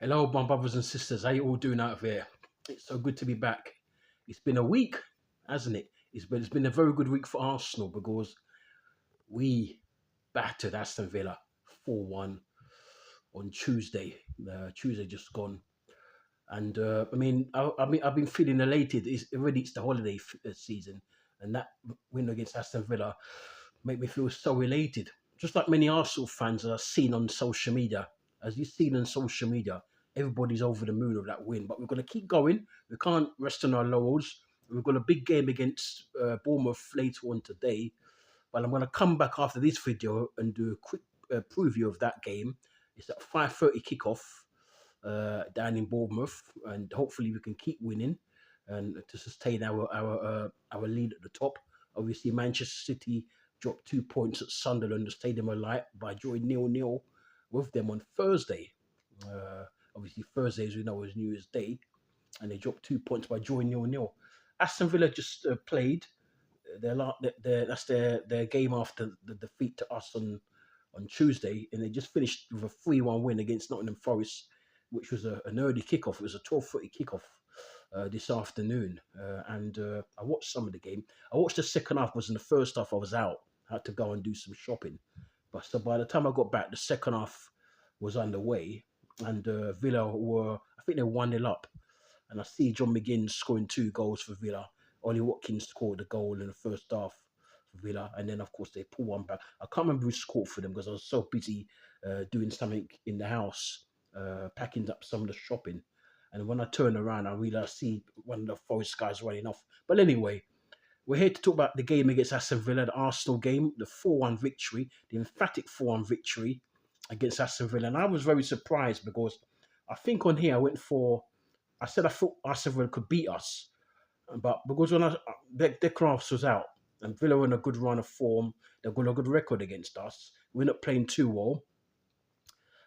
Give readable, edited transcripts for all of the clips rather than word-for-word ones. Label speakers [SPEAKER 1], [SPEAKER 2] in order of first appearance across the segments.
[SPEAKER 1] Hello, my brothers and sisters. How you all doing out there? It's so good to be back. It's been a week, hasn't it? It's been a very good week for Arsenal because we battered Aston Villa 4-1 on Tuesday. Tuesday just gone, and I've been feeling elated. It's the holiday season, and that win against Aston Villa made me feel so elated. Just like many Arsenal fans I've seen on social media, as you've seen on social media, everybody's over the moon of that win. But we're going to keep going. We can't rest on our laurels. We've got a big game against Bournemouth later on today. But I'm going to come back after this video and do a quick preview of that game. It's at 5:30 kickoff down in Bournemouth, and hopefully we can keep winning and to sustain our lead at the top. Obviously, Manchester City dropped 2 points at Sunderland, the Stadium of Light, by drawing 0-0 with them on Thursday. Obviously, Thursday, as we know, is New Year's Day, and they dropped 2 points by drawing 0-0. Aston Villa just played that's their game after the defeat to us on Tuesday, and they just finished with a 3-1 win against Nottingham Forest, which was an early kickoff. It was a 12:30 kickoff this afternoon, and I watched some of the game. I watched the second half. Was in the first half I was out. I had to go and do some shopping, but so by the time I got back, the second half was underway, and Villa I think they're 1-0 up, and I see John McGinn scoring 2 goals for Villa. Ollie Watkins scored a goal in the first half for Villa, and then of course they pull one back. I can't remember who scored for them because I was so busy doing something in the house, packing up some of the shopping. And when I turn around, I see one of the Forest guys running off. But anyway, we're here to talk about the game against Aston Villa, the Arsenal game, the 4-1 victory, the emphatic 4-1 victory against Aston Villa. And I was very surprised because I think on here I said I thought Aston Villa could beat us. But because when Declan was out and Villa were in a good run of form, they've got a good record against us. We're not playing too well.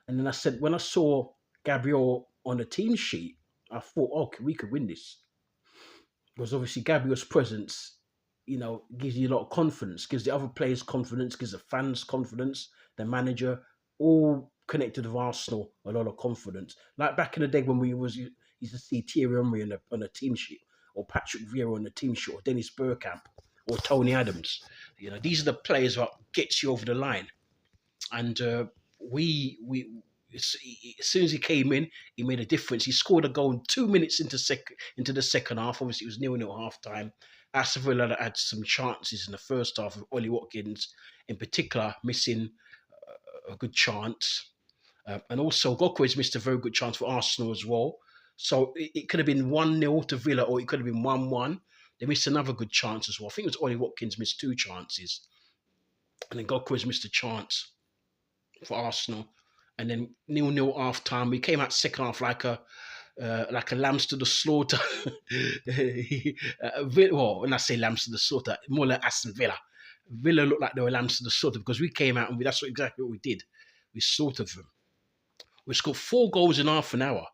[SPEAKER 1] And then I said, when I saw Gabriel on the team sheet, I thought, okay, we could win this. Because obviously Gabriel's presence, gives you a lot of confidence, gives the other players confidence, gives the fans confidence, the manager, all connected with Arsenal, a lot of confidence. Like back in the day when we used to see Thierry Henry on a team sheet, or Patrick Vieira on the team sheet, or Dennis Bergkamp, or Tony Adams. These are the players that gets you over the line. And as soon as he came in, he made a difference. He scored a goal 2 minutes into the second half. Obviously, it was 0-0 half time. Aston Villa had some chances in the first half of Ollie Watkins, in particular, missing a good chance. And also, Gokwe's missed a very good chance for Arsenal as well. So it could have been 1-0 to Villa, or it could have been 1-1. They missed another good chance as well. I think it was Ollie Watkins missed 2 chances. And then Gokwe's missed a chance for Arsenal. And then 0-0 half time. We came out second half like a lambs to the slaughter. Well, when I say lambs to the slaughter, more like Aston Villa. Villa looked like they were lambs to the slaughter because we came out and that's exactly what we did. We slaughtered them. We scored 4 goals in half an hour.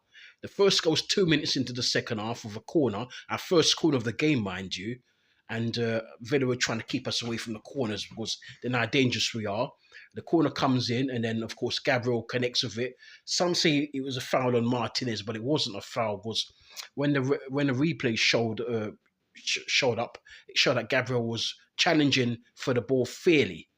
[SPEAKER 1] The first goal was 2 minutes into the second half of a corner, our first corner of the game, mind you. And Villa were trying to keep us away from the corners because they know how dangerous we are. The corner comes in, and then, of course, Gabriel connects with it. Some say it was a foul on Martinez, but it wasn't a foul because when the replay showed up, it showed that Gabriel was challenging for the ball fairly.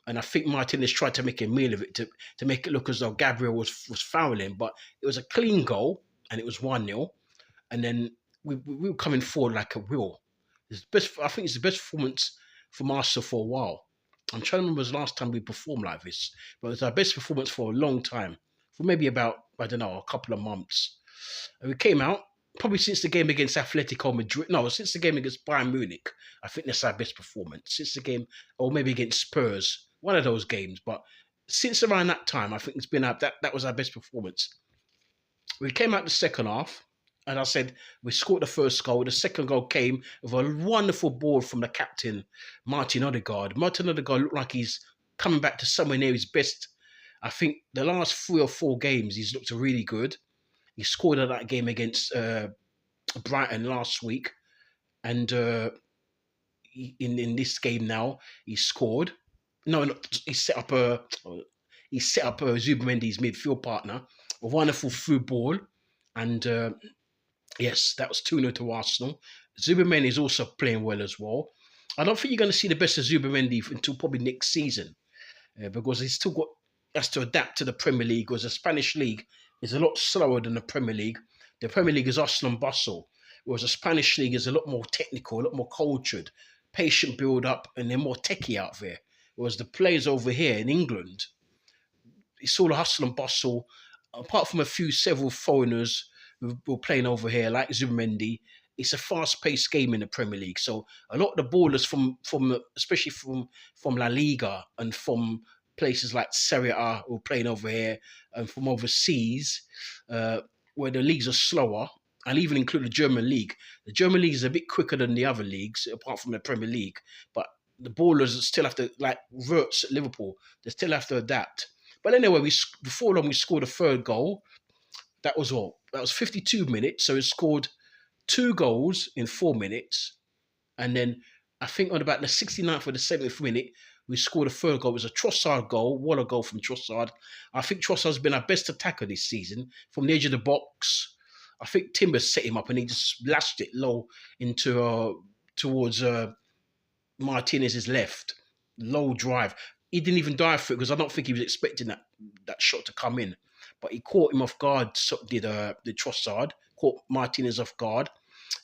[SPEAKER 1] And I think Martinez tried to make a meal of it to make it look as though Gabriel was fouling, but it was a clean goal, and it was 1-0. And then we were coming forward like a wheel. I think it's the best performance from Arsenal for a while. I'm trying to remember the last time we performed like this, but it's our best performance for a long time, for maybe about, I don't know, a couple of months. And we came out, probably since the game against Atletico Madrid, since the game against Bayern Munich, I think that's our best performance. Since the game, or maybe against Spurs, one of those games, but since around that time, I think it's been that was our best performance. We came out the second half, and I said, we scored the first goal. The second goal came with a wonderful ball from the captain, Martin Odegaard. Martin Odegaard looked like he's coming back to somewhere near his best. I think the last 3 or 4 games, he's looked really good. He scored at that game against Brighton last week. And in this game now, he scored. He set up Zubimendi's midfield partner. a wonderful through ball, and yes, that was 2-0 to Arsenal. Zubimendi is also playing well as well. I don't think you're going to see the best of Zubimendi until probably next season, because he's still got has to adapt to the Premier League, because the Spanish league is a lot slower than the Premier League. The Premier League is hustle and bustle, whereas the Spanish league is a lot more technical, a lot more cultured, patient build up, and they're more techie out there. Whereas the players over here in England, it's all a hustle and bustle. Apart from several foreigners who were playing over here, like Zubimendi, it's a fast-paced game in the Premier League. So a lot of the ballers from especially from La Liga and from places like Serie A who are playing over here and from overseas, where the leagues are slower, and even include the German league. The German league is a bit quicker than the other leagues, apart from the Premier League. But the ballers still have to, like Wirtz at Liverpool, they still have to adapt. But anyway, before long we scored a third goal. That was all. That was 52 minutes. So we scored 2 goals in 4 minutes. And then I think on about the 69th or the 70th minute, we scored a third goal. It was a Trossard goal. What a goal from Trossard. I think Trossard's been our best attacker this season. From the edge of the box, I think Timbers set him up and he just lashed it low into towards Martinez's left. Low drive. He didn't even dive for it because I don't think he was expecting that shot to come in. But he caught him off guard, so did Trossard, caught Martinez off guard.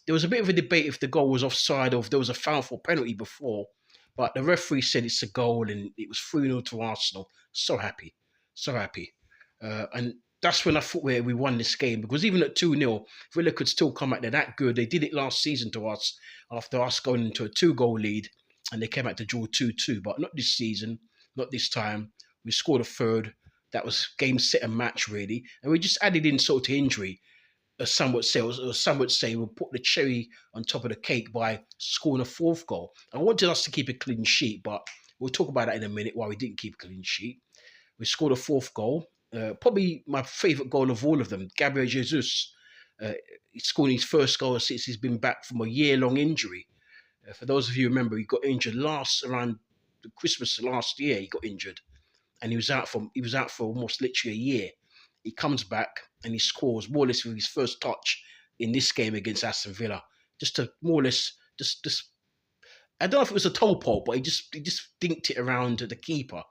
[SPEAKER 1] There was a bit of a debate if the goal was offside or if there was a foul for penalty before. But the referee said it's a goal and it was 3-0 to Arsenal. So happy. So happy. And that's when I thought we won this game, because even at 2-0, Villa could still come out. They're that good. They did it last season to us after us going into a 2-goal lead, and they came out to draw 2-2. But not this season, not this time. We scored a third. That was game, set, and match, really. And we just added insult to injury, as some would say, we'll put the cherry on top of the cake by scoring a fourth goal. I wanted us to keep a clean sheet, but we'll talk about that in a minute, why we didn't keep a clean sheet. We scored a fourth goal. Probably my favourite goal of all of them, Gabriel Jesus. He scored his first goal since he's been back from a year-long injury. For those of you who remember, he got injured around Christmas last year. He got injured, and he was out for almost literally a year. He comes back and he scores more or less with his first touch in this game against Aston Villa. Just to more or less just I don't know if it was a toe pole, but he just dinked it around the keeper,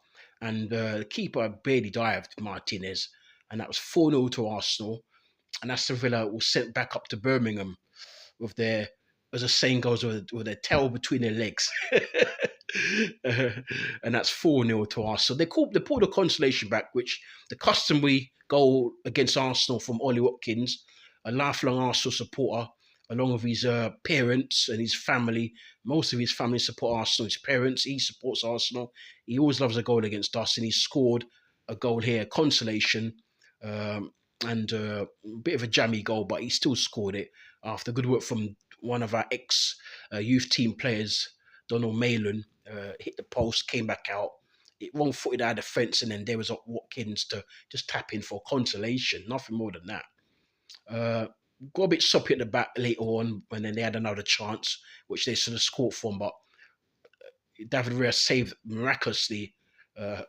[SPEAKER 1] and the keeper barely dived, Martinez, and that was 4-0 to Arsenal. And Aston Villa was sent back up to Birmingham with their, as the saying goes, with their tail between their legs. And that's 4-0 to Arsenal. They pulled a consolation back, which the customary goal against Arsenal from Ollie Watkins, a lifelong Arsenal supporter, along with his parents and his family. Most of his family support Arsenal. His parents, he supports Arsenal. He always loves a goal against us, and he scored a goal here, consolation, and a bit of a jammy goal, but he still scored it after good work from one of our ex-youth team players, Donald Malin. Hit the post, came back out. It wrong-footed out of the fence, and then there was Watkins to just tap in for consolation. Nothing more than that. Got a bit soppy at the back later on, and then they had another chance, which they sort of scored from. But David Raya saved miraculously. I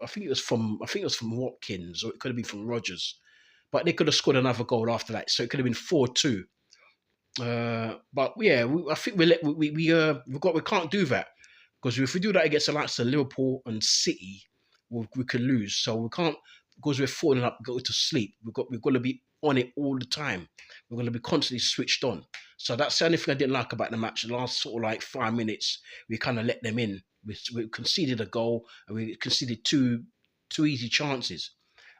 [SPEAKER 1] think it was from Watkins, or it could have been from Rodgers. But they could have scored another goal after that, so it could have been 4-2. But yeah, I think we can't do that, because if we do that against the likes of Liverpool and City, we could lose. So we can't, because we're falling up, go to sleep. We've got to be on it all the time. We're going to be constantly switched on. So that's the only thing I didn't like about the match. The last sort of like 5 minutes, we kind of let them in. We conceded a goal, and we conceded two easy chances.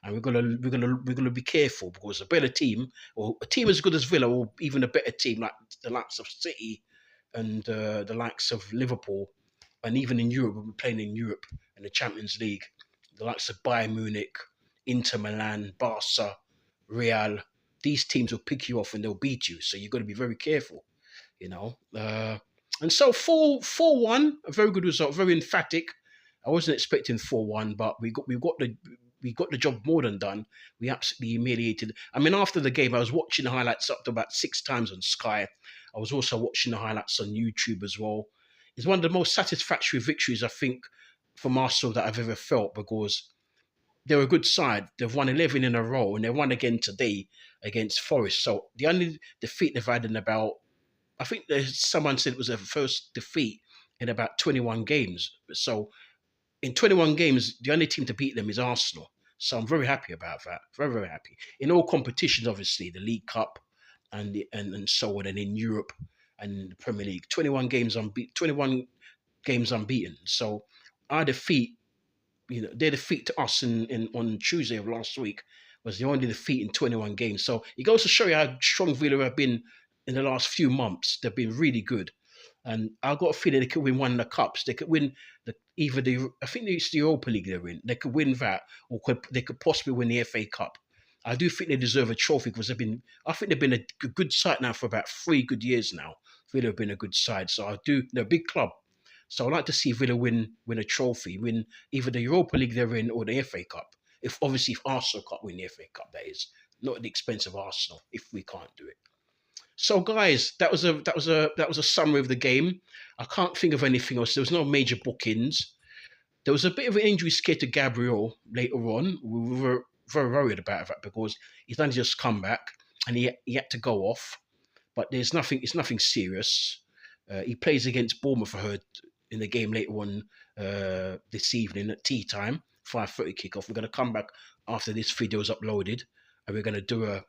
[SPEAKER 1] And we're gonna be careful, because a better team, or a team as good as Villa, or even a better team like the likes of City and the likes of Liverpool, and even in Europe, we'll be playing in Europe in the Champions League. The likes of Bayern Munich, Inter Milan, Barca, Real. These teams will pick you off and they'll beat you. So you've got to be very careful, you know. And so 4-1, a very good result, very emphatic. I wasn't expecting 4-1, but we got the job more than done. We absolutely humiliated. I mean, after the game, I was watching the highlights up to about 6 times on Sky. I was also watching the highlights on YouTube as well. It's one of the most satisfactory victories, I think, from Arsenal that I've ever felt, because they're a good side. They've won 11 in a row, and they won again today against Forest. So the only defeat they've had in about, I think there's someone said it was their first defeat in about 21 games. So in 21 games, the only team to beat them is Arsenal. So I'm very happy about that. Very, very happy. In all competitions, obviously, the League Cup and so on, and in Europe and the Premier League, 21 games unbeaten. So our defeat, their defeat to us in on Tuesday of last week was the only defeat in 21 games. So it goes to show you how strong Villa have been in the last few months. They've been really good. And I've got a feeling they could win one of the cups. They could win I think it's the Europa League they're in. They could win that, or they could possibly win the FA Cup. I do think they deserve a trophy because I think they've been a good side now for about 3 good years now. Villa have been a good side. So they're a big club. So I'd like to see Villa win a trophy, win either the Europa League they're in or the FA Cup. If Arsenal can't win the FA Cup, that is. Not at the expense of Arsenal, if we can't do it. So, guys, that was a summary of the game. I can't think of anything else. There was no major bookings. There was a bit of an injury scare to Gabriel later on. We were very worried about that because he's only just come back and he had to go off. But there's nothing. It's nothing serious. He plays against Bournemouth, I heard, in the game later on this evening at tea time, 5:30 kickoff. We're going to come back after this video is uploaded, and we're going to do a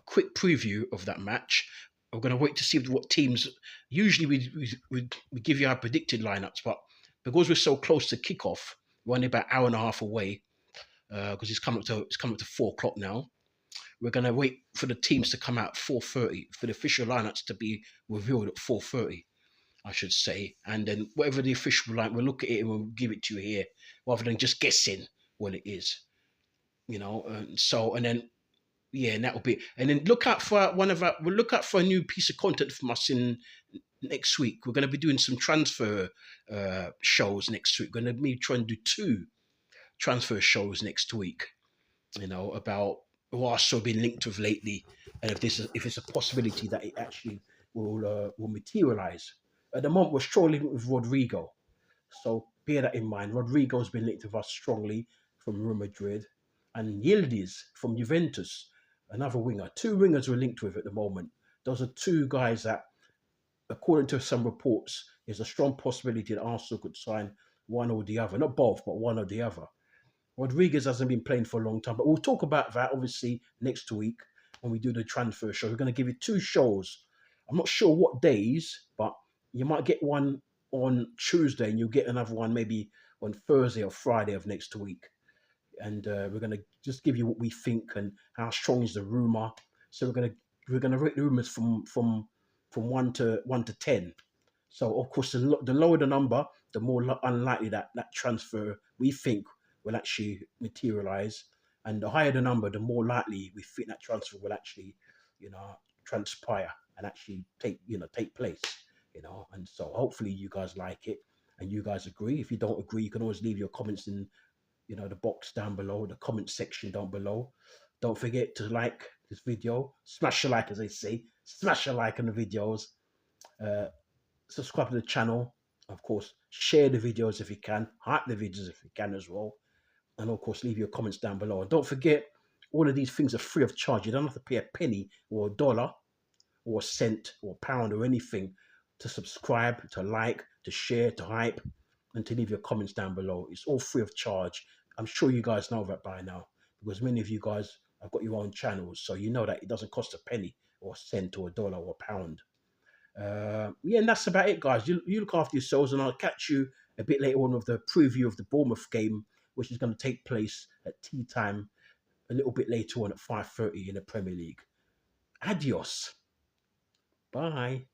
[SPEAKER 1] quick preview of that match. We're going to wait to see what teams. Usually we give you our predicted lineups, but because we're so close to kickoff, we're only about an hour and a half away because it's coming up to 4 o'clock now. We're going to wait for the teams to come out at 4:30 for the official lineups to be revealed at 4:30, I should say, and then whatever the official line, we'll look at it and we'll give it to you here, rather than just guessing what it is, and then yeah, and that will be. And then look out for we'll look out for a new piece of content from us in next week. We're going to be doing some transfer shows next week. We're going to be trying to do 2 transfer shows next week. About who Arsenal been linked with lately, and if it's a possibility that it actually will materialize. At the moment, we're struggling with Rodrigo, so bear that in mind. Rodrigo's been linked with us strongly from Real Madrid, and Yildiz from Juventus, another winger. 2 wingers we're linked with at the moment. Those are 2 guys that, according to some reports, there's a strong possibility that Arsenal could sign one or the other. Not both, but one or the other. Rodriguez hasn't been playing for a long time, but we'll talk about that obviously next week when we do the transfer show. We're going to give you 2 shows. I'm not sure what days, but you might get one on Tuesday and you'll get another one maybe on Thursday or Friday of next week. And we're going to just give you what we think and how strong is the rumor. So we're gonna rate the rumors from 1 to 10. So of course, the lower the number, the more unlikely that transfer we think will actually materialize, and the higher the number, the more likely we think that transfer will actually, transpire and actually take place. And so hopefully you guys like it and you guys agree. If you don't agree, you can always leave your comments in the box down below, the comment section down below. Don't forget to like this video, smash a like, as they say, smash a like on the videos. Subscribe to the channel, of course, share the videos if you can, hype the videos if you can as well, and of course leave your comments down below. And don't forget, all of these things are free of charge. You don't have to pay a penny or a dollar or a cent or a pound or anything to subscribe, to like, to share, to hype, and to leave your comments down below. It's all free of charge. I'm sure you guys know that by now, because many of you guys have got your own channels, so you know that it doesn't cost a penny or a cent or a dollar or a pound. And that's about it, guys. You look after yourselves, and I'll catch you a bit later on with the preview of the Bournemouth game, which is going to take place at tea time a little bit later on at 5:30 in the Premier League. Adios. Bye.